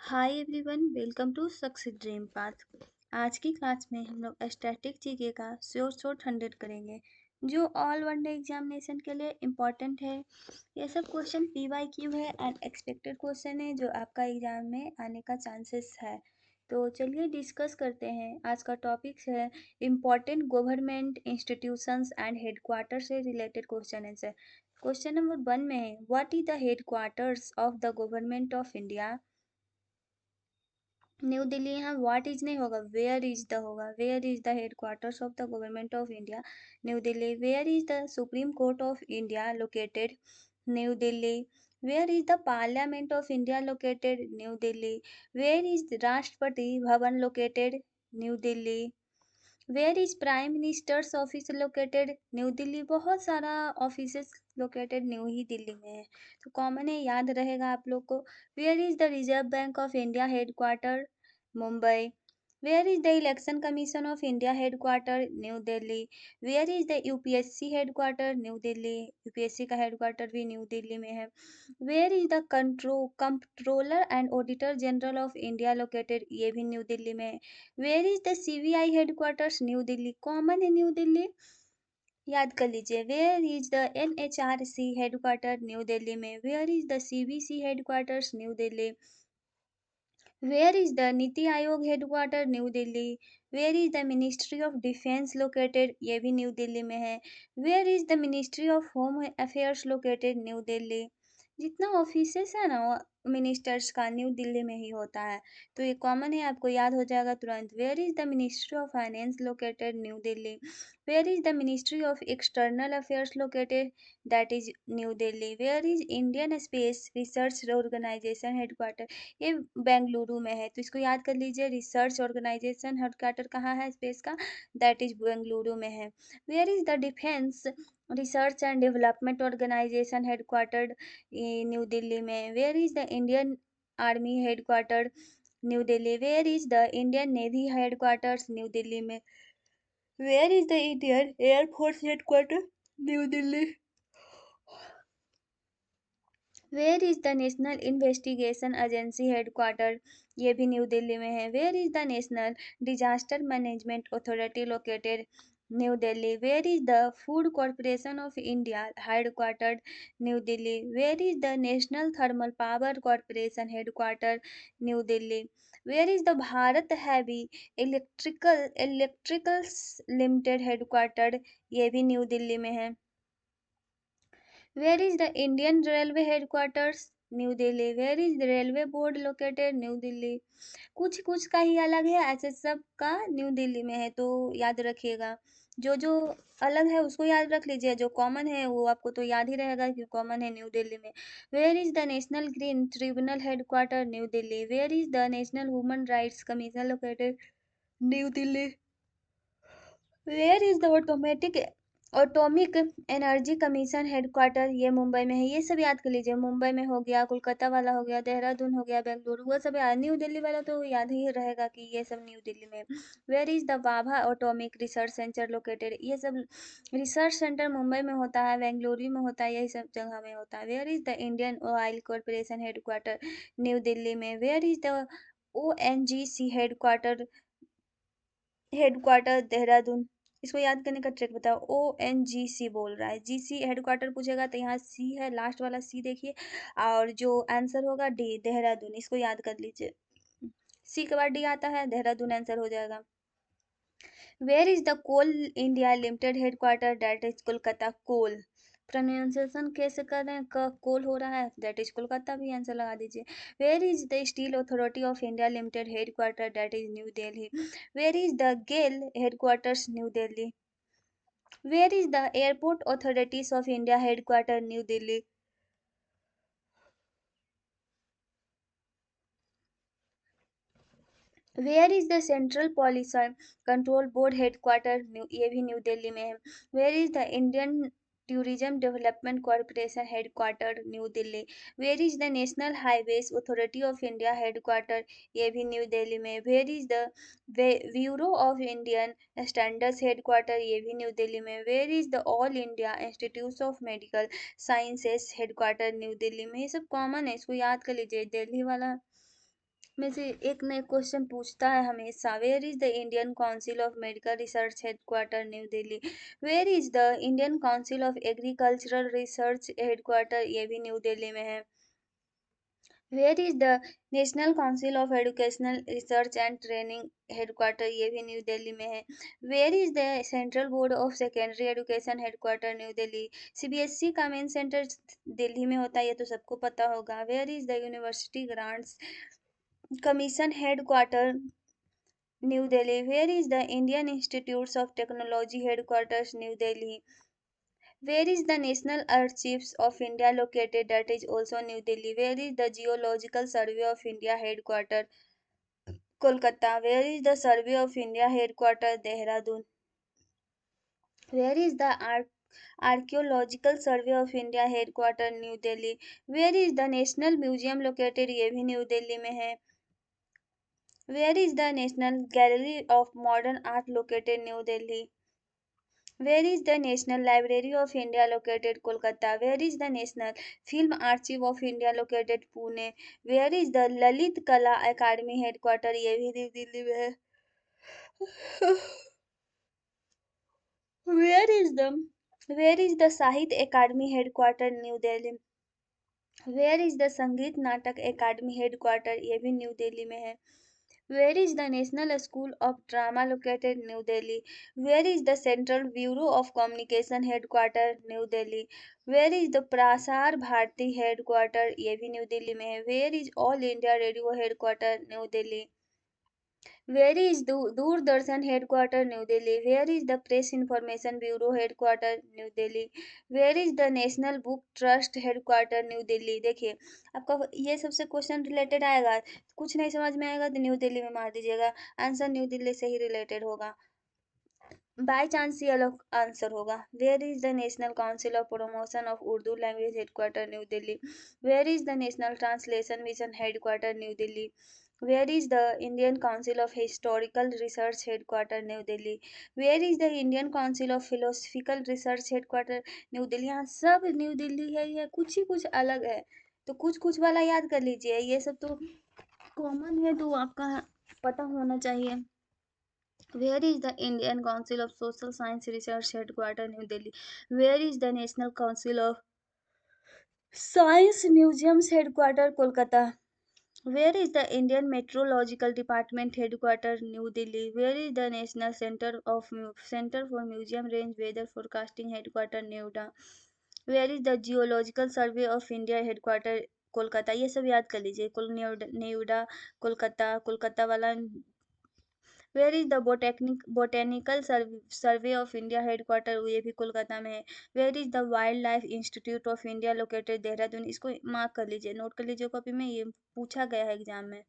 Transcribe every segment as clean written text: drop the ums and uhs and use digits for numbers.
Hi everyone, welcome to success dream path. आज की class में हम लोग स्टैटिक जीके का श्योर शॉट 100 करेंगे, जो ऑल वन डे एग्जामिनेशन के लिए इम्पॉर्टेंट है। ये सब क्वेश्चन PYQ है एंड एक्सपेक्टेड क्वेश्चन है जो आपका एग्जाम में आने का चांसेस है। तो चलिए डिस्कस करते हैं। आज का टॉपिक है important government institutions and headquarter से related question answer. Question number 1 में है, what is the headquarters of the government of India. New Delhi. यहाँ व्हाट इज नहीं होगा, वेयर इज द होगा। Where is the headquarters of the government of India, new Delhi. Where is the supreme court of India located, new Delhi. Where is the parliament of India located, new Delhi. Where is राष्ट्रपति Bhavan located, new Delhi. Where is prime minister's office located, new Delhi. बहुत सारा office located New ही दिल्ली में है, तो common है, याद रहेगा आप लोग को। Where is the Reserve Bank of India headquarter, Mumbai. Where is the Election Commission of India headquarter, new Delhi. Where is the UPSC headquarter, new Delhi. UPSC का हेडक्वार्टर भी न्यू दिल्ली में है। Where is the Controller and Auditor General of India located, ये भी new Delhi में है। Where is the CBI headquarters, new Delhi. Common है new Delhi, याद कर लीजिए। Where is the NHRC headquarter, new Delhi में। Where is the CBC headquarters, new Delhi. Where is the NITI Aayog headquarter, new Delhi. Where is the ministry of defence located, ये भी new Delhi में है। Where is the ministry of home affairs located, new Delhi. जितना offices है ना ministers का, new Delhi में ही होता है, तो ये कॉमन है, आपको याद हो जाएगा तुरंत। Where is the ministry of Finance located, new Delhi. Where is the ministry of External Affairs located, that is new Delhi. Where is Indian Space Research Organisation headquarter, ये बेंगलुरु में है, तो इसको याद कर लीजिए। रिसर्च ऑर्गेनाइजेशन हेडक्वार्टर कहाँ है स्पेस का, दैट इज बेंगलुरु में है। Where is the defence research and development organisation headquartered, new Delhi में। Where is the Indian army headquarter, new Delhi. Where is the Indian navy headquarters, new Delhi में। Where is the Indian air force headquarter, new Delhi. Where is the national investigation agency headquarter, ये भी new Delhi में है। Where is the national disaster management authority located, new Delhi. Where is the food corporation of India headquartered, new Delhi. Where is the national thermal power corporation headquarter, new Delhi. Where is the Bharat heavy electricals limited headquartered, ये भी new Delhi में है। Where is the Indian Railway headquarters? New Delhi. Where is railway board located, new Delhi. कुछ कुछ का ही अलग है, ऐसे सब का न्यू दिल्ली में है, तो याद रखिएगा। जो जो अलग है उसको याद रख लीजिए, जो कॉमन है वो आपको तो याद ही रहेगा कि कॉमन है न्यू दिल्ली में। Where is the national green tribunal headquarter, new Delhi. Where is the national human rights commission located, new Delhi. Where is the atomic energy commission headquarter, ये मुंबई में है। ये सब याद कर लीजिए, मुंबई में हो गया, कोलकाता वाला हो गया, देहरादून हो गया, बेंगलुरु, वो सब याद। न्यू दिल्ली वाला तो याद ही रहेगा कि ये सब न्यू दिल्ली में। Where is the Bhabha atomic research centre located, ये सब रिसर्च सेंटर मुंबई में होता है, बेंगलुरु में होता है, यही सब जगह में होता है। Where is the Indian oil corporation headquarter, new Delhi में। Where is the ONGC headquarter Dehradun. इसको याद करने का ट्रिक बताओ। ONGC बोल रहा है, GC हेडक्वार्टर पूछेगा तो यहाँ C है, लास्ट वाला C देखिए, और जो आंसर होगा D, देहरादून। इसको याद कर लीजिए, C के बाद D आता है, देहरादून आंसर हो जाएगा। Where is the coal India limited headquarter, that is Kolkata. Coal pronunciation कैसे कर रहे हैं, कोल हो रहा है, दैट इज कोलकाता, भी आंसर लगा दीजिए। Where is the steel authority of India limited headquarter, that is new Delhi. Where is the GAIL headquarters, new Delhi. Where is the airport authorities of India headquarter, new Delhi. Where is the central pollution control board headquarter, ये भी new Delhi में है। Where is the Indian tourism development corporation headquarter, new Delhi. Where is the national highways authority of India headquarter, ये भी new Delhi में। Where is the bureau of Indian standards headquarter, ये भी new Delhi में। Where is the all India institute of medical sciences headquarter, new Delhi में। ये सब common है, इसको याद कर लीजिए। दिल्ली वाला में से एक नए क्वेश्चन पूछता है हमेशा, where is the Indian council of medical research headquarter new Delhi. Where is the Indian council of agricultural research headquarter, ये भी न्यू दिल्ली में है। Where is the national council of educational research and training headquarter, ये भी new Delhi में है। Where is the central board of secondary education headquarter new Delhi. CBSE का main centre Delhi में होता है, ये तो सबको पता होगा। Where is the university grants commission headquarter new Delhi. Where is the Indian institutes of technology headquarters new Delhi. Where is the National Archives of India located? That is also New Delhi. Where is the Geological Survey of India headquarter? Kolkata. Where is the Survey of India headquarter? Dehradun. Where is the Archaeological Survey of India headquarter? New Delhi. Where is the National Museum located? ये भी new Delhi में है. Where is the National Gallery of Modern Art located? New Delhi. Where is the National Library of India located? Kolkata. Where is the National Film Archive of India located? Pune. Where is the Lalit Kala Academy headquarter? ये भी new Delhi में है. Where is the Where is the Sahitya Academy headquarter? New Delhi. Where is the संगीत नाटक academy headquarter? ये भी new Delhi में है. Where is the National School of Drama located? New Delhi. Where is the Central Bureau of Communication headquarter? New Delhi. Where is the Prasar Bharati headquarter? ये भी new Delhi में है. Where is All India Radio headquarter? New Delhi. Where is Doordarshan headquarter? New Delhi. Where is the Press Information Bureau headquarter? New Delhi. Where is the National Book Trust headquarter? New Delhi. देखिए आपका ये सबसे question related आएगा, कुछ नहीं समझ में आएगा तो न्यू दिल्ली में मार दीजिएगा, आंसर न्यू दिल्ली से ही रिलेटेड होगा, बाय चांस ये अलग आंसर होगा. Where is the national council of promotion of Urdu language headquarter? New Delhi. Where is the national translation mission headquarter? New Delhi. Where is the Indian Council of Historical Research headquarter? New Delhi. Where is the Indian Council of Philosophical Research headquarter? New Delhi. यहाँ सब new Delhi है, ये कुछ ही कुछ अलग है, तो कुछ कुछ वाला याद कर लीजिए, ये सब तो कॉमन है तो आपका पता होना चाहिए. Where is the Indian Council of Social Science Research headquarter? New Delhi. Where is the National Council of Science Museums headquarter? Kolkata. Where is the Indian Meteorological Department headquarter? New Delhi. Where is the National Center for Museum Range Weather Forecasting headquarter? Noida. Where is the Geological Survey of India headquarter? Kolkata. ये सब याद कर लीजिए, नोएडा, कोलकाता, कोलकाता वाला. Where is the botanical survey of India headquarter? ये भी कोलकाता में है. Where is the wild life institute of India located? Dehradun. इसको मार्क कर लीजिए, नोट कर लीजिए कॉपी में, ये पूछा गया है एग्जाम में.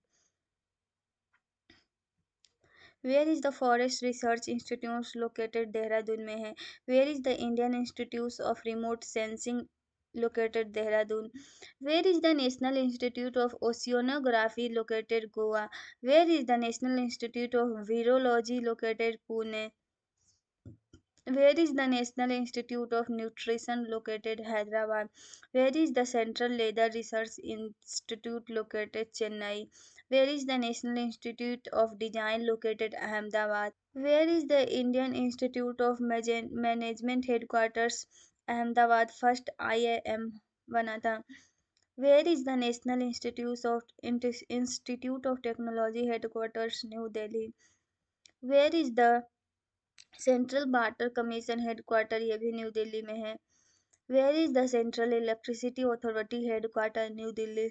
Where is the forest research institute located? Dehradun में है. Where is the Indian institute of remote sensing located? Dehradun. Where is the National Institute of Oceanography located? Goa. Where is the National Institute of Virology located? Pune. Where is the National Institute of Nutrition located? Hyderabad. Where is the Central Leather Research Institute located? Chennai. Where is the National Institute of Design located? Ahmedabad. Where is the Indian Institute of Management headquarters? Ahmedabad. First IIM बना था. Where is the National Institute of Technology headquarters? New Delhi. Where is the Central Barter Commission headquarter? ये भी new Delhi में है. Where is the Central Electricity Authority headquarter? New Delhi.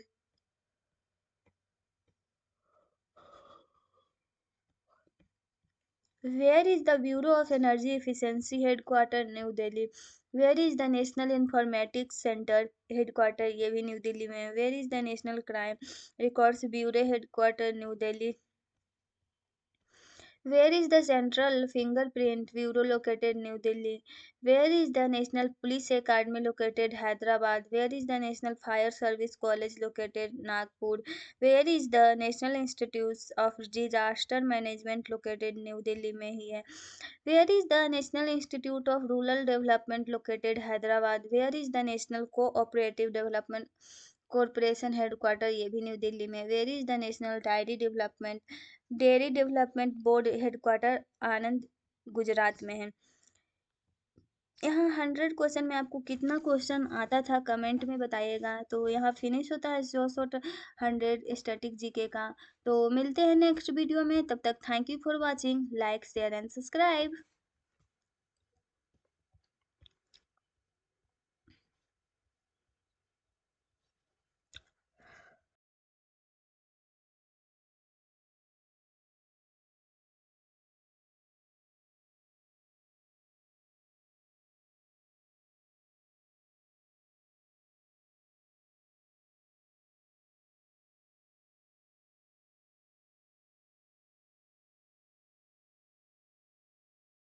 Where is the Bureau of Energy Efficiency headquarter? New Delhi. Where is the National Informatics Center headquarter? ये भी new Delhi में है. Where is the National Crime Records Bureau headquarter? New Delhi. Where is the Central Fingerprint Bureau located? New Delhi. Where is the National Police Academy located? Hyderabad. Where is the National Fire Service College located? Nagpur. Where is the National Institute of Disaster Management located? New Delhi में ही है. Where is the National Institute of Rural Development located? Hyderabad. Where is the National Cooperative Development corporation headquarter ये भी new Delhi में। Where is the national dairy development board headquarter Anand Gujarat में है। यहाँ 100 question में आपको कितना क्वेश्चन आता था कमेंट में बताइएगा। तो यहाँ फिनिश होता है SURESHOT 100 स्टैटिक जीके का। तो मिलते हैं नेक्स्ट वीडियो में, तब तक thank you for watching. Like share and subscribe.